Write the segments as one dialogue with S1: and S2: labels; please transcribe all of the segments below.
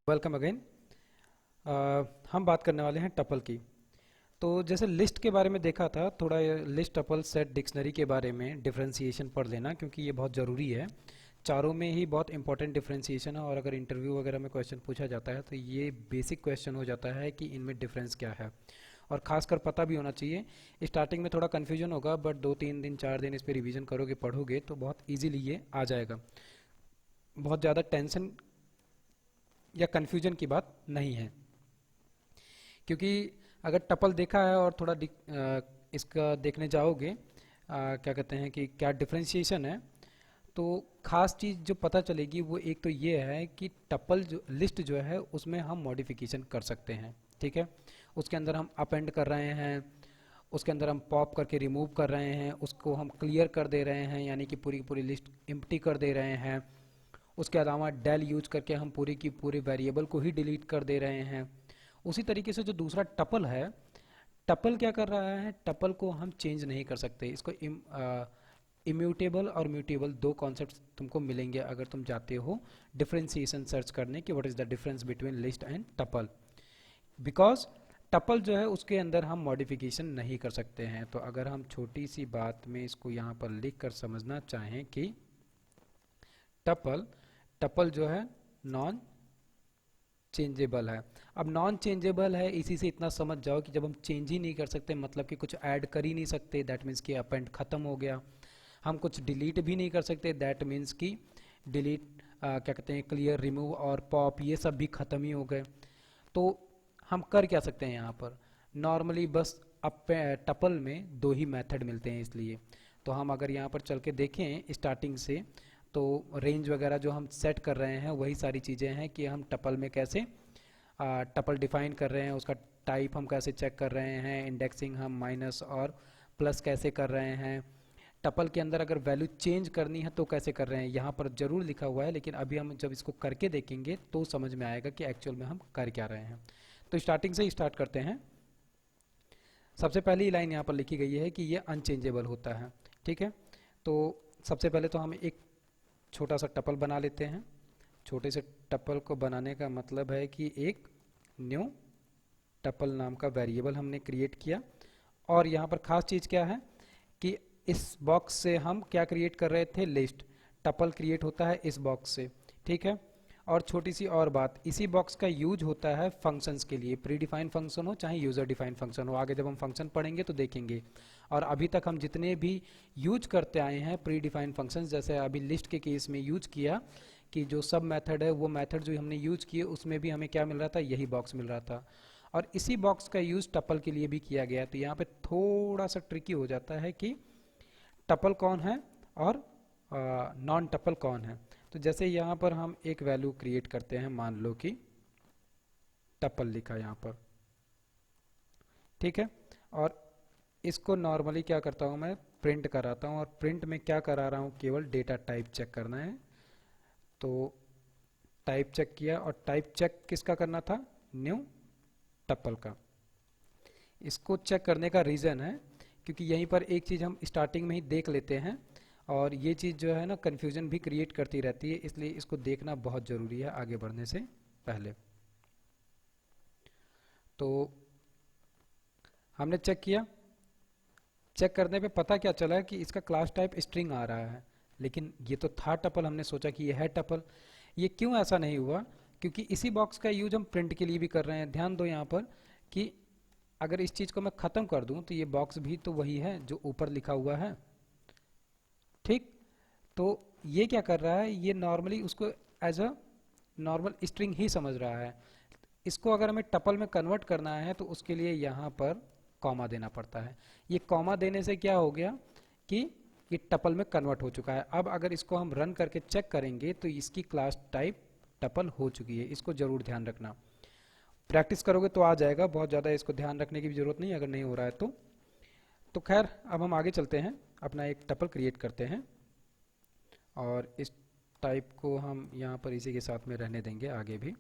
S1: Welcome again. हम बात करने वाले हैं टपल की। तो जैसे लिस्ट के बारे में देखा था, थोड़ा लिस्ट टपल सेट डिक्शनरी के बारे में डिफरेंशिएशन पढ़ लेना, क्योंकि ये बहुत ज़रूरी है। चारों में ही बहुत इंपॉर्टेंट डिफरेंशिएशन है, और अगर इंटरव्यू वगैरह में क्वेश्चन पूछा जाता है तो ये बेसिक क्वेश्चन हो जाता है कि इनमें डिफरेंस क्या है, और खासकर पता भी होना चाहिए। स्टार्टिंग में थोड़ा कन्फ्यूजन होगा, बट 2-3 दिन 4 दिन इस पर रिवीजन करोगे, पढ़ोगे तो बहुत ईजिली ये आ जाएगा। बहुत ज़्यादा टेंशन या कन्फ्यूजन की बात नहीं है, क्योंकि अगर टपल देखा है और थोड़ा इसका देखने जाओगे, क्या कहते हैं कि क्या डिफरेंशिएशन है, तो खास चीज़ जो पता चलेगी वो एक तो ये है कि टपल जो लिस्ट जो है उसमें हम मॉडिफिकेशन कर सकते हैं। ठीक है, उसके अंदर हम अपेंड कर रहे हैं, उसके अंदर हम पॉप करके रिमूव कर रहे हैं, उसको हम क्लियर कर दे रहे हैं, यानी कि पूरी की पूरी लिस्ट एम्प्टी कर दे रहे हैं। उसके अलावा डेल यूज करके हम पूरी की पूरी वेरिएबल को ही डिलीट कर दे रहे हैं। उसी तरीके से जो दूसरा टपल है, टपल क्या कर रहा है, टपल को हम चेंज नहीं कर सकते। इसको इम्यूटेबल और म्यूटेबल दो कॉन्सेप्ट तुमको मिलेंगे अगर तुम जाते हो डिफरेंशिएशन सर्च करने कि what is the difference between list and tuple. Because tuple जो है उसके अंदर हम मॉडिफिकेशन नहीं कर सकते हैं। तो अगर हम छोटी सी बात में इसको यहाँ पर लिख कर समझना चाहें कि टपल टपल जो है नॉन चेंजेबल है। अब नॉन चेंजेबल है, इसी से इतना समझ जाओ कि जब हम चेंज ही नहीं कर सकते, मतलब कि कुछ ऐड कर ही नहीं सकते, दैट मीन्स कि अपेंड खत्म हो गया। हम कुछ डिलीट भी नहीं कर सकते, दैट मीन्स कि डिलीट क्या कहते हैं, क्लियर, रिमूव और पॉप, ये सब भी खत्म ही हो गए। तो हम कर क्या सकते हैं यहाँ पर, नॉर्मली बस अप टपल में दो ही मेथड मिलते हैं। इसलिए तो हम अगर यहाँ पर चल के देखें स्टार्टिंग से, तो रेंज वगैरह जो हम सेट कर रहे हैं वही सारी चीज़ें हैं कि हम टपल में कैसे टपल डिफाइन कर रहे हैं, उसका टाइप हम कैसे चेक कर रहे हैं, इंडेक्सिंग हम माइनस और प्लस कैसे कर रहे हैं, टपल के अंदर अगर वैल्यू चेंज करनी है तो कैसे कर रहे हैं। यहाँ पर जरूर लिखा हुआ है, लेकिन अभी हम जब इसको करके देखेंगे तो समझ में आएगा कि एक्चुअल में हम कर क्या रहे हैं। तो स्टार्टिंग से ही स्टार्ट करते हैं। सबसे पहली लाइन यहाँ पर लिखी गई है कि ये अनचेंजेबल होता है। ठीक है, तो सबसे पहले तो हम एक छोटा सा टपल बना लेते हैं। छोटे से टपल को बनाने का मतलब है कि एक न्यू टपल नाम का वेरिएबल हमने क्रिएट किया। और यहाँ पर खास चीज़ क्या है कि इस बॉक्स से हम क्या क्रिएट कर रहे थे, लिस्ट। टपल क्रिएट होता है इस बॉक्स से। ठीक है, और छोटी सी और बात, इसी बॉक्स का यूज होता है फंक्शंस के लिए, प्री डिफाइन फंक्शन हो चाहे यूज़र डिफाइन फंक्शन हो। आगे जब हम फंक्शन पढ़ेंगे तो देखेंगे। और अभी तक हम जितने भी यूज करते आए हैं प्री डिफाइन फंक्शंस, जैसे अभी लिस्ट के केस में यूज किया कि जो सब मेथड है वो मेथड जो हमने यूज किए उसमें भी हमें क्या मिल रहा था, यही बॉक्स मिल रहा था। और इसी बॉक्स का यूज टपल के लिए भी किया गया। तो यहाँ पे थोड़ा सा ट्रिकी हो जाता है कि टपल कौन है और नॉन टपल कौन है। तो जैसे यहाँ पर हम एक वैल्यू क्रिएट करते हैं, मान लो कि टपल लिखा यहाँ पर। ठीक है, और इसको नॉर्मली क्या करता हूँ मैं, प्रिंट कराता हूँ। और प्रिंट में क्या करा रहा हूँ, केवल डेटा टाइप चेक करना है। तो टाइप चेक किया, और टाइप चेक किसका करना था, न्यू टपल का। इसको चेक करने का रीज़न है क्योंकि यहीं पर एक चीज़ हम स्टार्टिंग में ही देख लेते हैं, और ये चीज़ जो है ना कन्फ्यूज़न भी क्रिएट करती रहती है, इसलिए इसको देखना बहुत ज़रूरी है आगे बढ़ने से पहले। तो हमने चेक किया, चेक करने पे पता क्या चला कि इसका क्लास टाइप स्ट्रिंग आ रहा है, लेकिन ये तो था टपल, हमने सोचा कि ये है टपल। ये क्यों ऐसा नहीं हुआ, क्योंकि इसी बॉक्स का यूज हम प्रिंट के लिए भी कर रहे हैं। ध्यान दो यहाँ पर कि अगर इस चीज़ को मैं ख़त्म कर दूं तो ये बॉक्स भी तो वही है जो ऊपर लिखा हुआ है। ठीक, तो ये क्या कर रहा है, ये नॉर्मली उसको एज अ नॉर्मल स्ट्रिंग ही समझ रहा है। इसको अगर हमें टपल में कन्वर्ट करना है तो उसके लिए यहाँ पर कॉमा देना पड़ता है। ये कॉमा देने से क्या हो गया कि ये टपल में कन्वर्ट हो चुका है। अब अगर इसको हम रन करके चेक करेंगे तो इसकी क्लास टाइप टपल हो चुकी है। इसको ज़रूर ध्यान रखना, प्रैक्टिस करोगे तो आ जाएगा, बहुत ज़्यादा इसको ध्यान रखने की भी ज़रूरत नहीं अगर नहीं हो रहा है तो खैर अब हम आगे चलते हैं, अपना एक टपल क्रिएट करते हैं, और इस टाइप को हम यहाँ पर इसी के साथ में रहने देंगे आगे भी।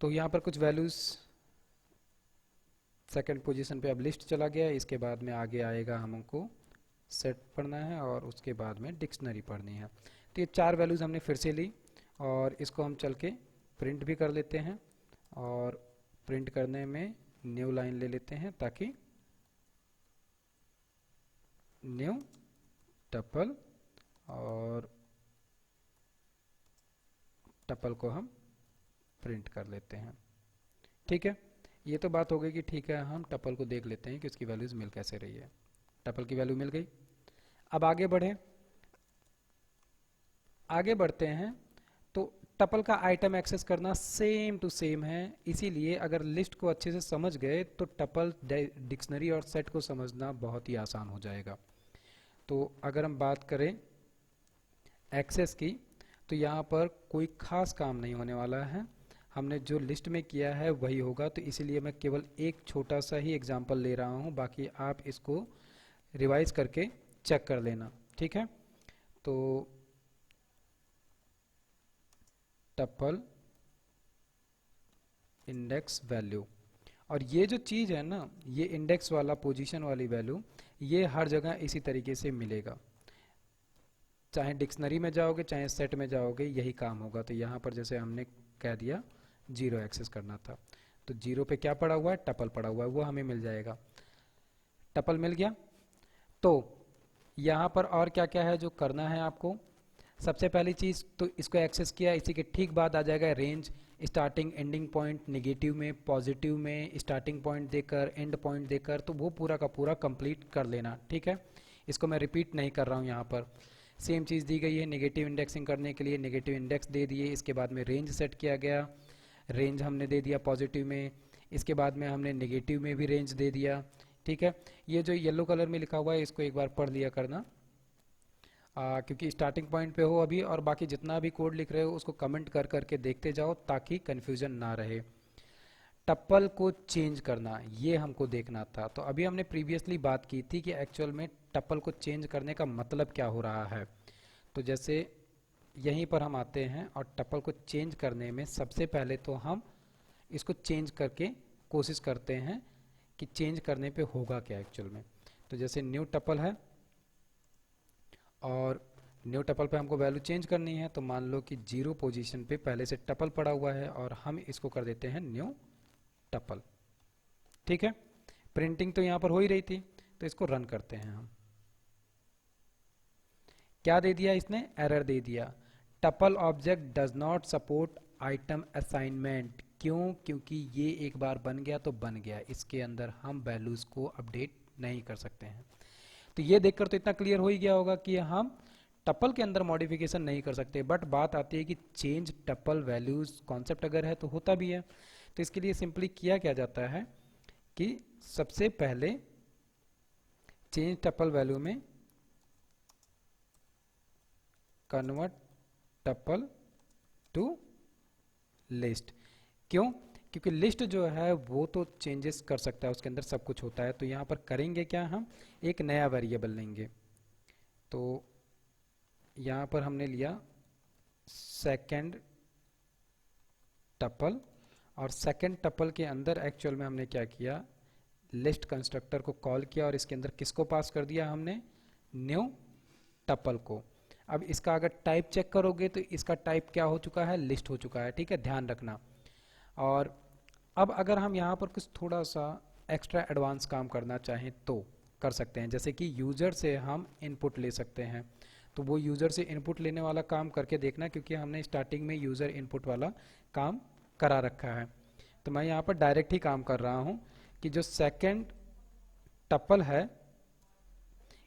S1: तो यहाँ पर कुछ वैल्यूज़, सेकंड पोजीशन पे अब लिस्ट चला गया, इसके बाद में आगे आएगा हमको सेट पढ़ना है, और उसके बाद में डिक्शनरी पढ़नी है। तो ये 4 वैल्यूज़ हमने फिर से ली, और इसको हम चल के प्रिंट भी कर लेते हैं, और प्रिंट करने में न्यू लाइन ले लेते हैं ताकि न्यू टपल, और टपल को हम प्रिंट कर लेते हैं। ठीक है, ये तो बात हो गई कि ठीक है हम टपल को देख लेते हैं कि उसकी वैल्यूज़ मिल कैसे रही है। टपल की वैल्यू मिल गई। अब आगे बढ़े, आगे बढ़ते हैं तो टपल का आइटम एक्सेस करना सेम टू सेम है, इसीलिए अगर लिस्ट को अच्छे से समझ गए तो टपल, डिक्शनरी और सेट को समझना बहुत ही आसान हो जाएगा। तो अगर हम बात करें एक्सेस की, तो यहाँ पर कोई खास काम नहीं होने वाला है, हमने जो लिस्ट में किया है वही होगा। तो इसीलिए मैं केवल एक छोटा सा ही एग्जांपल ले रहा हूँ, बाकी आप इसको रिवाइज करके चेक कर लेना। ठीक है, तो टपल इंडेक्स वैल्यू, और ये जो चीज़ है ना, ये इंडेक्स वाला, पोजीशन वाली वैल्यू, ये हर जगह इसी तरीके से मिलेगा। चाहे डिक्शनरी में जाओगे चाहे सेट में जाओगे यही काम होगा। तो यहाँ पर जैसे हमने कह दिया 0 एक्सेस करना था, तो 0 पे क्या पड़ा हुआ है, टपल पड़ा हुआ है, वो हमें मिल जाएगा। टपल मिल गया। तो यहाँ पर और क्या क्या है जो करना है आपको। सबसे पहली चीज़ तो इसको एक्सेस किया, इसी के ठीक बाद आ जाएगा range, starting ending point, negative में, पॉजिटिव में, स्टार्टिंग पॉइंट देकर, एंड पॉइंट देकर, तो वो पूरा का पूरा कंप्लीट कर लेना। ठीक है, इसको मैं रिपीट नहीं कर रहा हूँ। यहाँ पर सेम चीज़ दी गई है, नेगेटिव इंडेक्सिंग करने के लिए नेगेटिव इंडेक्स दे दिए, इसके बाद में रेंज सेट किया गया, रेंज हमने दे दिया पॉजिटिव में, इसके बाद में हमने नेगेटिव में भी रेंज दे दिया। ठीक है, ये जो येलो कलर में लिखा हुआ है इसको एक बार पढ़ लिया करना, क्योंकि स्टार्टिंग पॉइंट पे हो अभी, और बाकी जितना भी कोड लिख रहे हो उसको कमेंट कर करके देखते जाओ ताकि कन्फ्यूजन ना रहे। टप्पल को चेंज करना, ये हमको देखना था। तो अभी हमने प्रीवियसली बात की थी कि एक्चुअल में टप्पल को चेंज करने का मतलब क्या हो रहा है। तो जैसे यहीं पर हम आते हैं और टप्पल को चेंज करने में सबसे पहले तो हम इसको चेंज करके कोशिश करते हैं कि चेंज करने पे होगा क्या एक्चुअल में। तो जैसे न्यू टप्पल है और न्यू टपल पे हमको वैल्यू चेंज करनी है, तो मान लो कि 0 पोजीशन पे पहले से टपल पड़ा हुआ है और हम इसको कर देते हैं न्यू टपल। ठीक है, प्रिंटिंग तो यहाँ पर हो ही रही थी, तो इसको रन करते हैं हम। क्या दे दिया इसने, एरर दे दिया, tuple object does not support item assignment. क्यों, क्योंकि ये एक बार बन गया तो बन गया, इसके अंदर हम वैल्यूज़ को अपडेट नहीं कर सकते हैं। तो ये देखकर तो इतना क्लियर हो ही गया होगा कि हम टपल के अंदर मॉडिफिकेशन नहीं कर सकते। बट बात आती है कि चेंज टपल वैल्यूज कॉन्सेप्ट अगर है तो होता भी है। तो इसके लिए सिंपली किया क्या जाता है कि सबसे पहले चेंज टपल वैल्यू में कन्वर्ट टपल टू लिस्ट। क्यों, क्योंकि लिस्ट जो है वो तो चेंजेस कर सकता है, उसके अंदर सब कुछ होता है। तो यहाँ पर करेंगे क्या, हम एक नया वेरिएबल लेंगे। तो यहाँ पर हमने लिया सेकंड टपल, और सेकंड टपल के अंदर एक्चुअल में हमने क्या किया, लिस्ट कंस्ट्रक्टर को कॉल किया और इसके अंदर किसको पास कर दिया हमने, न्यू टपल को। अब इसका अगर टाइप चेक करोगे तो इसका टाइप क्या हो चुका है, लिस्ट हो चुका है। ठीक है, ध्यान रखना। और अब अगर हम यहाँ पर कुछ थोड़ा सा एक्स्ट्रा एडवांस काम करना चाहें तो कर सकते हैं, जैसे कि यूज़र से हम इनपुट ले सकते हैं। तो वो यूज़र से इनपुट लेने वाला काम करके देखना, क्योंकि हमने स्टार्टिंग में यूज़र इनपुट वाला काम करा रखा है। तो मैं यहाँ पर डायरेक्ट ही काम कर रहा हूँ कि जो सेकंड टपल है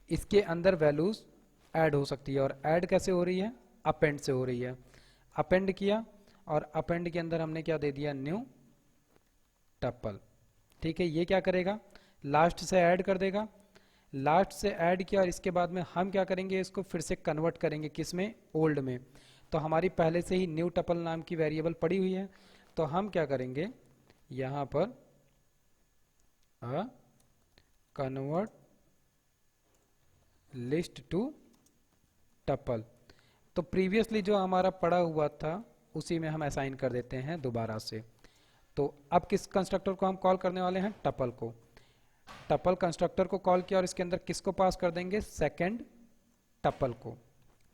S1: इसके अंदर वैल्यूज़ ऐड हो सकती है, और ऐड कैसे हो रही है, अपेंड से हो रही है। अपेंड किया और अपेंड के अंदर हमने क्या दे दिया, न्यू टपल। ठीक है, ये क्या करेगा, लास्ट से ऐड कर देगा। लास्ट से ऐड किया और इसके बाद में हम क्या करेंगे, इसको फिर से कन्वर्ट करेंगे किस में, ओल्ड में। तो हमारी पहले से ही न्यू टपल नाम की वेरिएबल पड़ी हुई है, तो हम क्या करेंगे, यहाँ पर कन्वर्ट लिस्ट टू टपल। तो प्रीवियसली जो हमारा पड़ा हुआ था उसी में हम असाइन कर देते हैं दोबारा से। तो अब किस कंस्ट्रक्टर को हम कॉल करने वाले हैं, टपल को। टपल कंस्ट्रक्टर को कॉल किया और इसके अंदर किसको पास कर देंगे, सेकंड टपल को।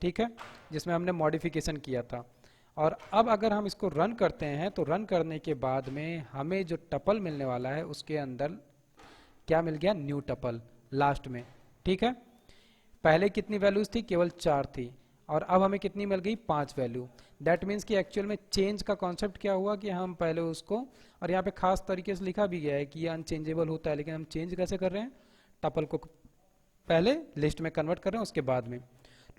S1: ठीक है, जिसमें हमने मॉडिफिकेशन किया था। और अब अगर हम इसको रन करते हैं तो रन करने के बाद में हमें जो टपल मिलने वाला है उसके अंदर क्या मिल गया, न्यू टपल लास्ट में। ठीक है, पहले कितनी वैल्यूज थी, केवल 4 थी, और अब हमें कितनी मिल गई, 5 वैल्यू। दैट मीन्स कि एक्चुअल में चेंज का कॉन्सेप्ट क्या हुआ कि हम पहले उसको, और यहाँ पे खास तरीके से लिखा भी गया है कि ये अनचेंजेबल होता है, लेकिन हम चेंज कैसे कर रहे हैं, टपल को पहले लिस्ट में कन्वर्ट कर रहे हैं, उसके बाद में।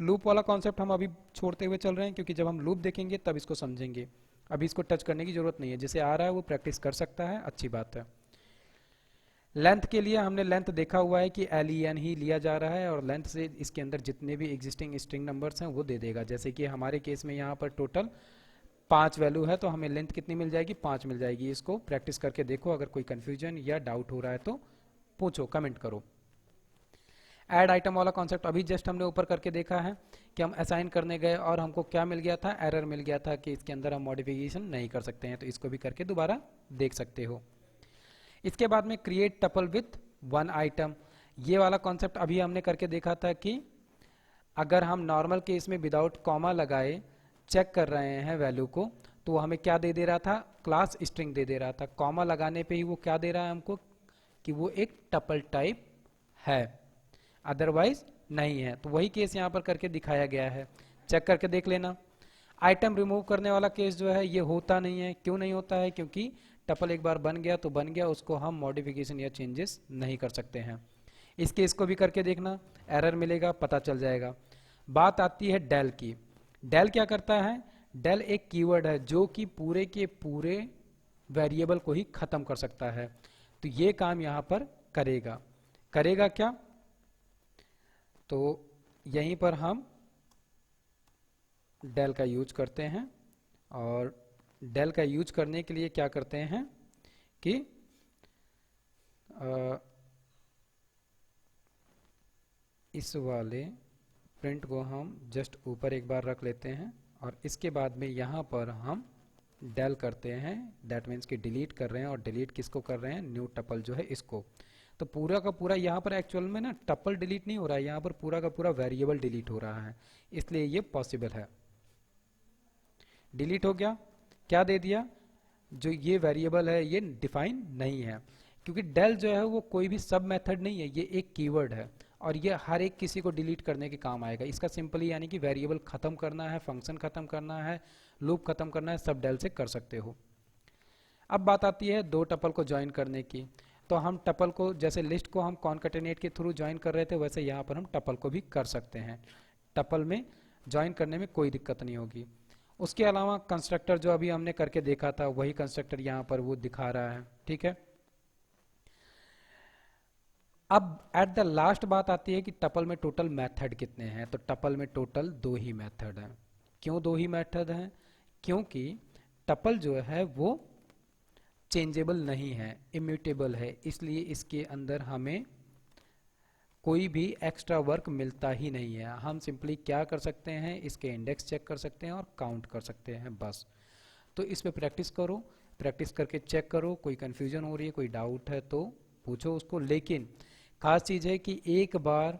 S1: लूप वाला कॉन्सेप्ट हम अभी छोड़ते हुए चल रहे हैं, क्योंकि जब हम लूप देखेंगे तब इसको समझेंगे, अभी इसको टच करने की जरूरत नहीं है। जिसे आ रहा है वो प्रैक्टिस कर सकता है, अच्छी बात है। लेंथ के लिए हमने लेंथ देखा हुआ है कि len ही लिया जा रहा है, और लेंथ से इसके अंदर जितने भी एग्जिस्टिंग स्ट्रिंग नंबर्स हैं वो दे देगा। जैसे कि हमारे केस में यहाँ पर टोटल 5 वैल्यू है, तो हमें लेंथ कितनी मिल जाएगी, 5 मिल जाएगी। इसको प्रैक्टिस करके देखो, अगर कोई कन्फ्यूजन या डाउट हो रहा है तो पूछो, कमेंट करो। ऐड आइटम वाला कॉन्सेप्ट अभी जस्ट हमने ऊपर करके देखा है कि हम असाइन करने गए और हमको क्या मिल गया था, एरर मिल गया था कि इसके अंदर हम मॉडिफिकेशन नहीं कर सकते हैं, तो इसको भी करके दोबारा देख सकते हो। इसके बाद में क्रिएट टपल विथ 1 आइटम, ये वाला कॉन्सेप्ट अभी हमने करके देखा था कि अगर हम नॉर्मल केस में विदाउट कॉमा लगाए चेक कर रहे हैं वैल्यू को, तो वो हमें क्या दे दे रहा था, क्लास स्ट्रिंग दे दे रहा था। कॉमा लगाने पे ही वो क्या दे रहा है हमको, कि वो एक टपल टाइप है, अदरवाइज नहीं है। तो वही केस यहाँ पर करके दिखाया गया है, चेक करके देख लेना। आइटम रिमूव करने वाला केस जो है ये होता नहीं है। क्यों नहीं होता है, क्योंकि टपल एक बार बन गया तो बन गया, उसको हम मॉडिफिकेशन या चेंजेस नहीं कर सकते हैं। इस केस को भी करके देखना, एरर मिलेगा, पता चल जाएगा। बात आती है डेल की। डेल क्या करता है, डेल एक कीवर्ड है जो कि पूरे के पूरे वेरिएबल को ही खत्म कर सकता है। तो ये काम यहाँ पर करेगा। करेगा क्या, तो यहीं पर हम डेल का यूज करते हैं, और डेल का यूज करने के लिए क्या करते हैं कि इस वाले प्रिंट को हम जस्ट ऊपर एक बार रख लेते हैं, और इसके बाद में यहाँ पर हम डेल करते हैं। दैट मीन्स कि डिलीट कर रहे हैं, और डिलीट किसको कर रहे हैं, न्यू टपल जो है इसको। तो पूरा का पूरा यहाँ पर एक्चुअल में ना टपल डिलीट नहीं हो रहा है, यहाँ पर पूरा का पूरा वेरिएबल डिलीट हो रहा है, इसलिए ये पॉसिबल है। डिलीट हो गया, क्या दे दिया, जो ये वेरिएबल है ये डिफाइन नहीं है, क्योंकि डेल जो है वो कोई भी सब मेथड नहीं है, ये एक कीवर्ड है, और ये हर एक किसी को डिलीट करने के काम आएगा। इसका सिंपली यानी कि वेरिएबल खत्म करना है, फंक्शन खत्म करना है, लूप खत्म करना है, सब डेल से कर सकते हो। अब बात आती है 2 टपल को ज्वाइन करने की। तो हम टपल को, जैसे लिस्ट को हम कॉन्कैटिनेट के थ्रू ज्वाइन कर रहे थे, वैसे यहाँ पर हम टपल को भी कर सकते हैं। टपल में ज्वाइन करने में कोई दिक्कत नहीं होगी। उसके अलावा कंस्ट्रक्टर जो अभी हमने करके देखा था, वही कंस्ट्रक्टर यहाँ पर वो दिखा रहा है। ठीक है, अब एट द लास्ट बात आती है कि टपल में टोटल मेथड कितने हैं। तो टपल में टोटल 2 ही मेथड हैं। क्यों 2 ही मेथड हैं, क्योंकि टपल जो है वो चेंजेबल नहीं है, इम्यूटेबल है, इसलिए इसके अंदर हमें कोई भी एक्स्ट्रा वर्क मिलता ही नहीं है। हम सिंपली क्या कर सकते हैं, इसके इंडेक्स चेक कर सकते हैं और काउंट कर सकते हैं, बस। तो इस पे प्रैक्टिस करो, प्रैक्टिस करके चेक करो, कोई कन्फ्यूजन हो रही है, कोई डाउट है तो पूछो उसको। लेकिन खास चीज़ है कि एक बार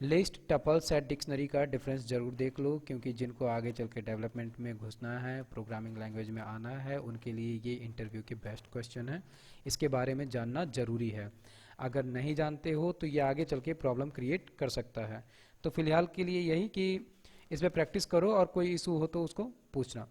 S1: लिस्ट, टपल, सेट, डिक्शनरी का डिफरेंस जरूर देख लो, क्योंकि जिनको आगे चल के डेवलपमेंट में घुसना है, प्रोग्रामिंग लैंग्वेज में आना है, उनके लिए ये इंटरव्यू के बेस्ट क्वेश्चन है। इसके बारे में जानना ज़रूरी है। अगर नहीं जानते हो तो ये आगे चल के प्रॉब्लम क्रिएट कर सकता है। तो फिलहाल के लिए यही कि इस पर प्रैक्टिस करो, और कोई इशू हो तो उसको पूछना।